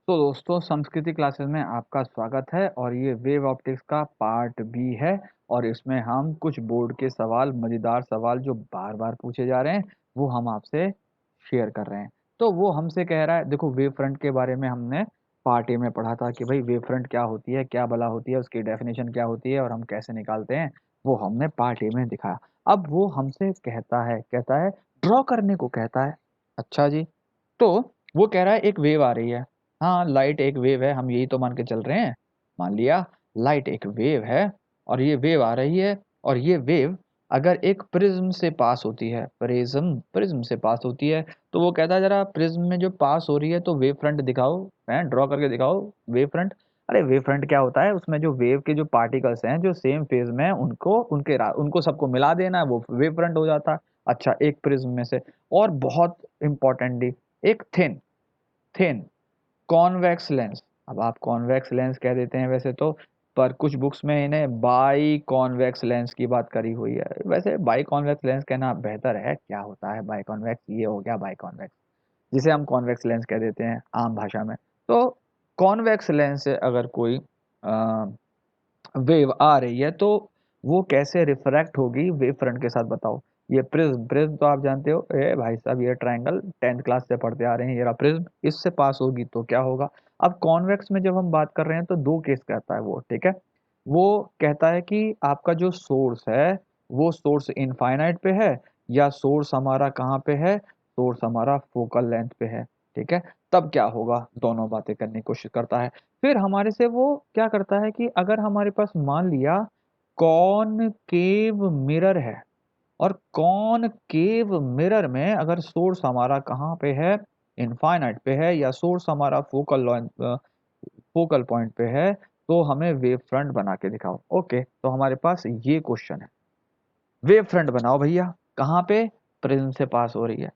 तो दोस्तों संस्कृति क्लासेस में आपका स्वागत है और ये वेव ऑप्टिक्स का पार्ट बी है। और इसमें हम कुछ बोर्ड के सवाल, मज़ेदार सवाल जो बार बार पूछे जा रहे हैं, वो हम आपसे शेयर कर रहे हैं। तो वो हमसे कह रहा है, देखो वेव फ्रंट के बारे में हमने पार्ट ए में पढ़ा था कि भाई वेव फ्रंट क्या होती है, क्या भला होती है, उसकी डेफिनेशन क्या होती है और हम कैसे निकालते हैं, वो हमने पार्ट ए में दिखाया। अब वो हमसे कहता है ड्रॉ करने को कहता है। अच्छा जी। तो वो कह रहा है एक वेव आ रही है। हाँ, लाइट एक वेव है, हम यही तो मान के चल रहे हैं। मान लिया लाइट एक वेव है और ये वेव आ रही है, और ये वेव अगर एक प्रिज्म से पास होती है, प्रिज्म प्रिज्म से पास होती है, तो वो कहता है जरा प्रिज्म में जो पास हो रही है तो वेव फ्रंट दिखाओ, हैं ड्रॉ करके दिखाओ वेव फ्रंट। अरे वेव फ्रंट क्या होता है, उसमें जो वेव के जो पार्टिकल्स हैं जो सेम फेज में हैं, उनको सबको मिला देना है, वो वेव फ्रंट हो जाता है। अच्छा, एक प्रिज्म में से। और बहुत इंपॉर्टेंटली, एक थिन थिन कॉन्वेक्स लेंस। अब आप कॉन्वेक्स लेंस कह देते हैं वैसे तो, पर कुछ बुक्स में इन्हें बाई कॉन्वेक्स लेंस की बात करी हुई है। वैसे बाई कॉन्वेक्स लेंस कहना बेहतर है। क्या होता है बाई कॉन्वेक्स? ये हो गया बाई कॉन्वेक्स, जिसे हम कॉन्वेक्स लेंस कह देते हैं आम भाषा में। तो कॉन्वेक्स लेंस से अगर कोई वेव आ रही है तो वो कैसे रिफ्रैक्ट होगी वेव फ्रंट के साथ, बताओ। ये प्रिज्म, प्रिज्म तो आप जानते हो, ए भाई साहब ये ट्रायंगल 10th क्लास से पढ़ते आ रहे हैं, ये रहा प्रिज्म, इससे पास होगी तो क्या होगा। अब कॉन्वेक्स में जब हम बात कर रहे हैं तो दो केस कहता है वो, ठीक है। वो कहता है कि आपका जो सोर्स है वो सोर्स इनफाइनाइट पे है, या सोर्स हमारा कहाँ पे है, सोर्स हमारा फोकल लेंथ पे है, ठीक है। तब क्या होगा, दोनों बातें करने की कोशिश करता है। फिर हमारे से वो क्या करता है कि अगर हमारे पास मान लिया कॉनकेव मिरर है, और कॉनकेव मिरर में अगर सोर्स हमारा कहाँ पे है, इनफाइनाइट पे है, या सोर्स हमारा फोकल पॉइंट पे है, तो हमें वेव फ्रंट बना के दिखाओ। ओके, तो हमारे पास ये क्वेश्चन है, वेव फ्रंट बनाओ भैया। कहाँ पे? प्रिज्म से पास हो रही है,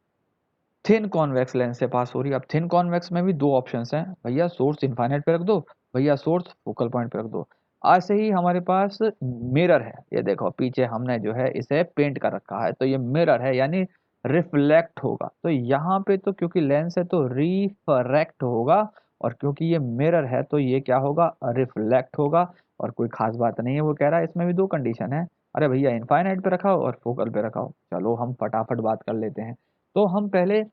थिन कॉन्वेक्स लेंस से पास हो रही है। अब थिन कॉन्वेक्स में भी दो ऑप्शंस हैं भैया, सोर्स इनफाइनाइट पे रख दो, भैया सोर्स फोकल पॉइंट पे रख दो। ऐसे ही हमारे पास मिरर है, ये देखो पीछे हमने जो है इसे पेंट कर रखा है, तो ये मिरर है यानी रिफ्लेक्ट होगा। तो यहाँ पे तो क्योंकि लेंस है तो रिफ्रैक्ट होगा, और क्योंकि ये मिरर है तो ये क्या होगा, रिफ्लेक्ट होगा। और कोई खास बात नहीं है, वो कह रहा है इसमें भी दो कंडीशन है। अरे भैया इनफाइनाइट पे रखाओ और फोकल पे रखाओ। चलो हम फटाफट बात कर लेते हैं। तो हम पहले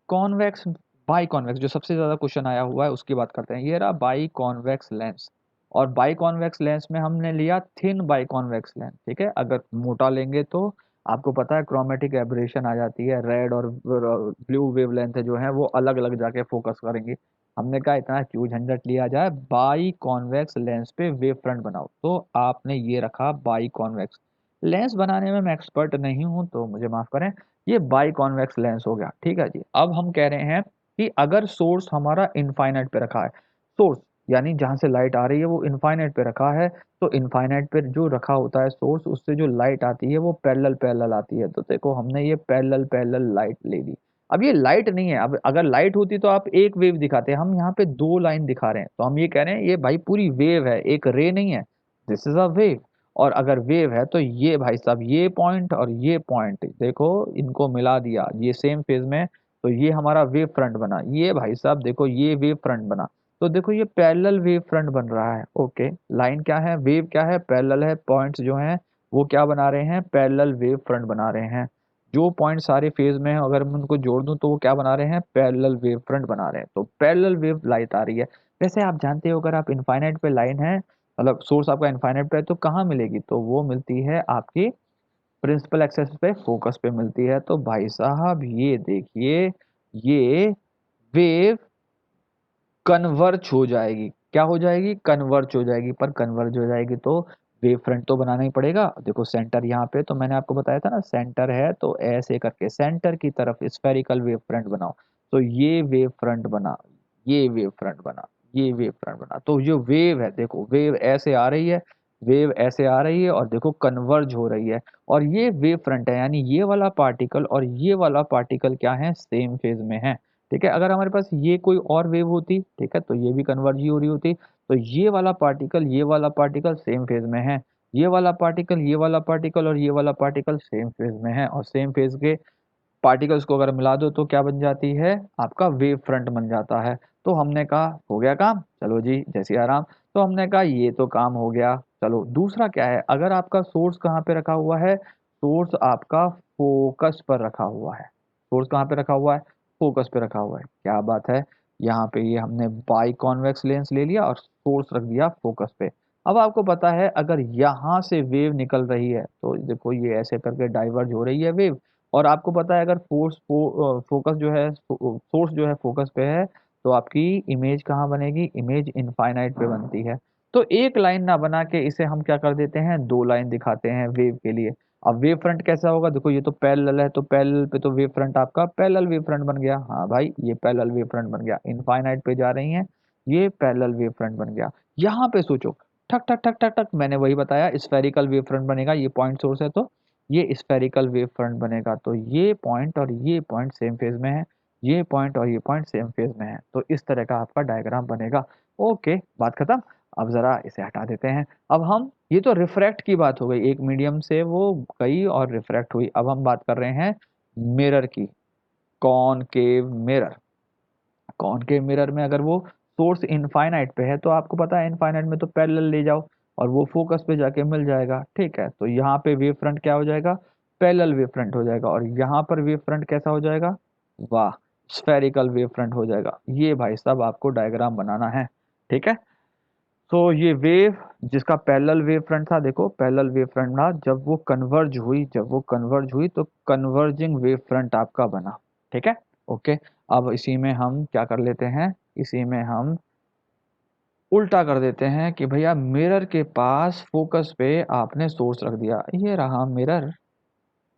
कॉन्वेक्स बाई कॉन्वेक्स, जो सबसे ज्यादा क्वेश्चन आया हुआ है उसकी बात करते हैं। ये रहा बाई कॉन्वेक्स लेंस, और बाई कॉन्वेक्स लेंस में हमने लिया थिन बाई कॉन्वेक्स लेंस, ठीक है। अगर मोटा लेंगे तो आपको पता है क्रोमेटिक एब्रेशन आ जाती है, रेड और ब्लू वेवलेंथ जो है वो अलग अलग जाके फोकस करेंगी। हमने कहा इतना क्यों झंझट लिया जाए, बाई कॉन्वेक्स लेंस पे वेव फ्रंट बनाओ। तो आपने ये रखा बाई कॉन्वेक्स लेंस। बनाने में मैं एक्सपर्ट नहीं हूं तो मुझे माफ करें, ये बाई कॉन्वेक्स लेंस हो गया, ठीक है जी। अब हम कह रहे हैं कि अगर सोर्स हमारा इनफाइनाइट पे रखा है, सोर्स यानी जहां से लाइट आ रही है वो इनफाइनाइट पे रखा है, तो इनफाइनाइट पे जो रखा होता है सोर्स, उससे जो लाइट आती है वो पैरेलल पैरेलल आती है। तो देखो हमने ये पैरेलल पैरेलल लाइट ले ली। अब ये लाइट नहीं है, अब अगर लाइट होती तो आप एक वेव दिखाते, हम यहाँ पे दो लाइन दिखा रहे हैं, तो हम ये कह रहे हैं ये भाई पूरी वेव है, एक रे नहीं है, दिस इज अ वेव। और अगर वेव है तो ये भाई साहब ये पॉइंट और ये पॉइंट देखो, इनको मिला दिया ये सेम फेज में, तो ये हमारा वेव फ्रंट बना। ये भाई साहब देखो ये वेव फ्रंट बना। तो देखो ये पैरेलल वेव फ्रंट बन रहा है। ओके, लाइन क्या है, वेव क्या है, पैरेलल है, पॉइंट्स जो हैं वो क्या बना रहे हैं, पैरेलल वेव फ्रंट बना रहे हैं। जो पॉइंट सारे फेज में हैं अगर मैं उनको जोड़ दूं तो वो क्या बना रहे हैं, पैरेलल वेव फ्रंट बना रहे हैं। तो पैरेलल वेव लाइट आ रही है। वैसे आप जानते हो अगर आप इनफाइनाइट पे लाइन है, मतलब सोर्स आपका इनफाइनाइट पे है, तो कहाँ मिलेगी, तो वो मिलती है आपकी प्रिंसिपल एक्सेस पे, फोकस पे मिलती है। तो भाई साहब ये देखिए, ये वेव कन्वर्ज हो जाएगी। क्या हो जाएगी, कन्वर्ज हो जाएगी। पर कन्वर्ज हो जाएगी तो वेव फ्रंट तो बनाना ही पड़ेगा। देखो सेंटर यहाँ पे, तो मैंने आपको बताया था ना सेंटर है, तो ऐसे करके सेंटर की तरफ स्फेरिकल वेव फ्रंट बनाओ। तो ये वेव फ्रंट बना, ये वेव फ्रंट बना, ये वेव फ्रंट बना। तो जो वेव है देखो, वेव ऐसे आ रही है, वेव ऐसे आ रही है, और देखो कन्वर्ज हो रही है। और ये वेव फ्रंट है, यानी ये वाला पार्टिकल और ये वाला पार्टिकल क्या है, सेम फेज में है, ठीक है। अगर हमारे पास ये कोई और वेव होती, ठीक है, तो ये भी कन्वर्ज ही हो रही होती। तो ये वाला पार्टिकल, ये वाला पार्टिकल सेम फेज में है, ये वाला पार्टिकल, ये वाला पार्टिकल और ये वाला पार्टिकल सेम फेज में है, और सेम फेज के पार्टिकल्स को अगर मिला दो तो क्या बन जाती है, आपका वेव फ्रंट बन जाता है। तो हमने कहा हो गया काम, चलो जी जय सिया राम। तो हमने कहा ये तो काम हो गया। चलो दूसरा क्या है, अगर आपका सोर्स कहाँ पे रखा हुआ है, सोर्स आपका फोकस पर रखा हुआ है। सोर्स कहाँ पे रखा हुआ है, फोकस पे रखा हुआ है। क्या बात है, यहाँ पे ये हमने बाई कॉन्वेक्स लेंस ले लिया और सोर्स रख दिया फोकस पे। अब आपको पता है अगर यहाँ से वेव निकल रही है तो देखो ये ऐसे करके डाइवर्ज हो रही है वेव, और आपको पता है अगर फोकस जो है, सोर्स जो है फोकस पे है, तो आपकी इमेज कहाँ बनेगी, इमेज इनफाइनाइट पे बनती है। तो एक लाइन ना बना के इसे हम क्या कर देते हैं, दो लाइन दिखाते हैं वेव के लिए। अब वेव फ्रंट कैसा होगा, देखो ये तो पैरेलल है, तो पैरेलल पे तो वेव फ्रंट आपका पैरेलल वेव फ्रंट बन गया। हाँ भाई ये पैरेलल वेव फ्रंट बन गया, इनफाइनाइट पे जा रही हैं, ये पैरेलल वेव फ्रंट बन गया। यहाँ पे सोचो, ठक ठक ठक ठक ठक, मैंने वही बताया स्फेरिकल वेव फ्रंट बनेगा, ये पॉइंट सोर्स है तो ये स्फेरिकल वेव फ्रंट बनेगा। तो ये पॉइंट और ये पॉइंट सेम फेज में है, ये पॉइंट और ये पॉइंट सेम फेज में है, तो इस तरह का आपका डायग्राम बनेगा। ओके, बात खत्म। अब जरा इसे हटा देते हैं। अब हम, ये तो रिफ्रैक्ट की बात हो गई, एक मीडियम से वो गई और रिफ्रैक्ट हुई। अब हम बात कर रहे हैं मिरर की, कॉनकेव मिरर। कॉनकेव मिरर में अगर वो सोर्स इनफाइनाइट पे है तो आपको पता है इनफाइनाइट में तो पैरेलल ले जाओ और वो फोकस पे जाके मिल जाएगा। ठीक है, तो यहाँ पे वेव फ्रंट क्या हो जाएगा, पैरेलल वेव फ्रंट हो जाएगा, और यहाँ पर वेव फ्रंट कैसा हो जाएगा, वाह, स्फेरिकल वेव फ्रंट हो जाएगा। ये भाई साहब आपको डायग्राम बनाना है। ठीक है, तो ये वेव जिसका पैरेलल वेव फ्रंट था, देखो पैरेलल वेव फ्रंट था, जब वो कन्वर्ज हुई, जब वो कन्वर्ज हुई तो कन्वर्जिंग वेव फ्रंट आपका बना। ठीक है, ओके। अब इसी में हम क्या कर लेते हैं, इसी में हम उल्टा कर देते हैं कि भैया मिरर के पास फोकस पे आपने सोर्स रख दिया, ये रहा मिरर,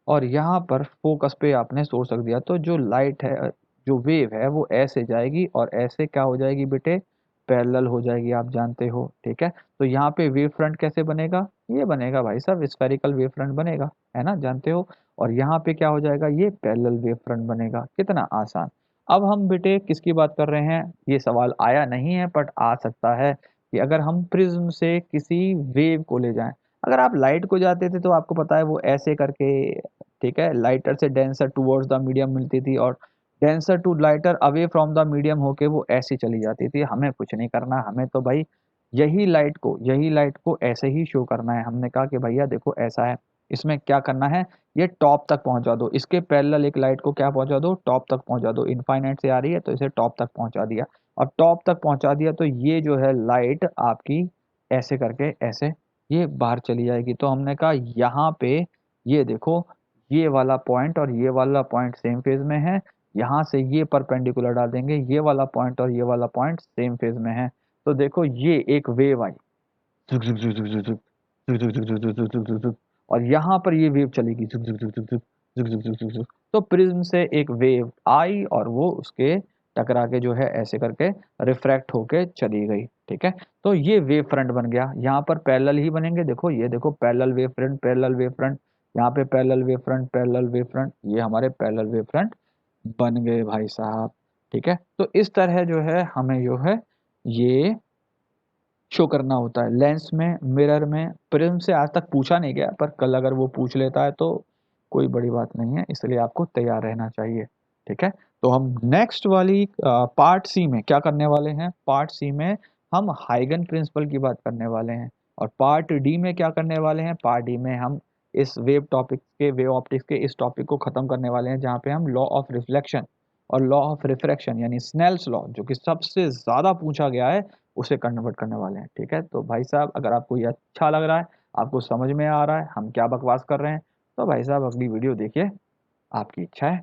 और यहाँ पर फोकस पे आपने सोर्स रख दिया, तो जो लाइट है, जो वेव है वो ऐसे जाएगी और ऐसे क्या हो जाएगी बेटे, पैरेलल हो जाएगी, आप जानते हो। ठीक है, तो यहाँ पे वेव फ्रंट कैसे बनेगा, ये बनेगा भाई साहब स्फेरिकल वेव फ्रंट बनेगा, है ना, जानते हो। और यहाँ पे क्या हो जाएगा, ये पैरेलल वेव फ्रंट बनेगा, कितना आसान। अब हम बेटे किसकी बात कर रहे हैं, ये सवाल आया नहीं है बट आ सकता है कि अगर हम प्रिज्म से किसी वेव को ले जाएं, अगर आप लाइट को जाते थे तो आपको पता है वो ऐसे करके, ठीक है, लाइटर से डेंसर टूवर्ड्स द मीडियम मिलती थी, और denser to lighter away from the medium होके वो ऐसे चली जाती थी। हमें कुछ नहीं करना, हमें तो भाई यही लाइट को ऐसे ही शो करना है। हमने कहा कि भैया देखो ऐसा है, इसमें क्या करना है, ये टॉप तक पहुंचा दो, इसके पैरेलल एक लाइट को क्या पहुंचा दो, टॉप तक पहुंचा दो। इनफाइनाइट से आ रही है तो इसे टॉप तक पहुंचा दिया, और टॉप तक पहुंचा दिया तो ये जो है लाइट आपकी ऐसे करके ऐसे ये बाहर चली जाएगी। तो हमने कहा यहाँ पे ये देखो, ये वाला पॉइंट और ये वाला पॉइंट सेम फेज में है, यहाँ से ये परपेंडिकुलर डाल देंगे, ये वाला पॉइंट और ये वाला पॉइंट सेम फेज में है। तो देखो ये एक वेव आई, झुक झुक झुक झुक झुक झुक झुक झुक झुक झुक झुक झुक झुक झुक, और यहाँ पर ये वेव चलेगी झुक झुक झुक झुक झुक झुक झुक झुक झुक झुक। तो प्रिज्म से एक वेव आई और वो उसके टकरा के जो है ऐसे करके रिफ्रैक्ट होके चली गई। ठीक है, तो ये वेव फ्रंट बन गया। यहाँ पर पैरेलल ही बनेंगे, देखो ये देखो parallel wave front, parallel wave front, यहाँ पे parallel wave front, parallel wave front, ये हमारे पैरेलल वेव फ्रंट बन गए भाई साहब। ठीक है, तो इस तरह जो है हमें जो है ये शो करना होता है लेंस में, मिरर में। प्रिज्म से आज तक पूछा नहीं गया, पर कल अगर वो पूछ लेता है तो कोई बड़ी बात नहीं है, इसलिए आपको तैयार रहना चाहिए। ठीक है, तो हम नेक्स्ट वाली पार्ट सी में क्या करने वाले हैं, पार्ट सी में हम हाइगन प्रिंसिपल की बात करने वाले हैं, और पार्ट डी में क्या करने वाले हैं, पार्ट डी में हम इस वेव ऑप्टिक्स के इस टॉपिक को खत्म करने वाले हैं, जहाँ पे हम लॉ ऑफ रिफ्लेक्शन और लॉ ऑफ रिफ्रैक्शन यानी स्नेल्स लॉ, जो कि सबसे ज्यादा पूछा गया है, उसे कन्वर्ट करने वाले हैं। ठीक है, तो भाई साहब अगर आपको ये अच्छा लग रहा है, आपको समझ में आ रहा है हम क्या बकवास कर रहे हैं, तो भाई साहब अगली वीडियो देखिए, आपकी इच्छा है।